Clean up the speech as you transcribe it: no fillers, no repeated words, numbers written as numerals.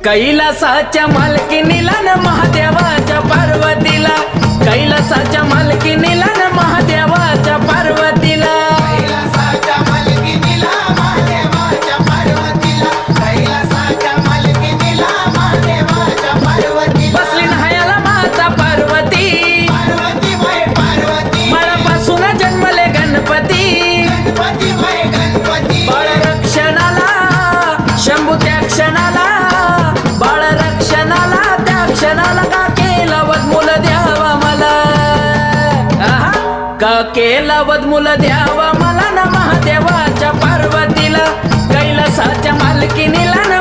कैलासाच्या मालकीनीला न महादेवाच्या पार्वतीला, कैलासाच्या मालकीनीला न महादेवाच्या पार्वतीला, कैलासाच्या मालकीनीला महादेवाच्या पार्वतीला, कैलासाच्या मालकीनीला महादेवाच्या पार्वतीला बसली न्हायाला माता पार्वती, पार्वती वै पार्वती बाळापासून जन्मले गणपती, गणपती वै गणपती बाळ रक्षणाला शंभू त्या क्षणाला, बाळ रक्षणाला त्या क्षणाला का केला वदमूल द्यावा मला, का केला वदमूल द्यावा मला न महादेवाच्या पार्वतीला, कैलासाच्या मालकीनीला न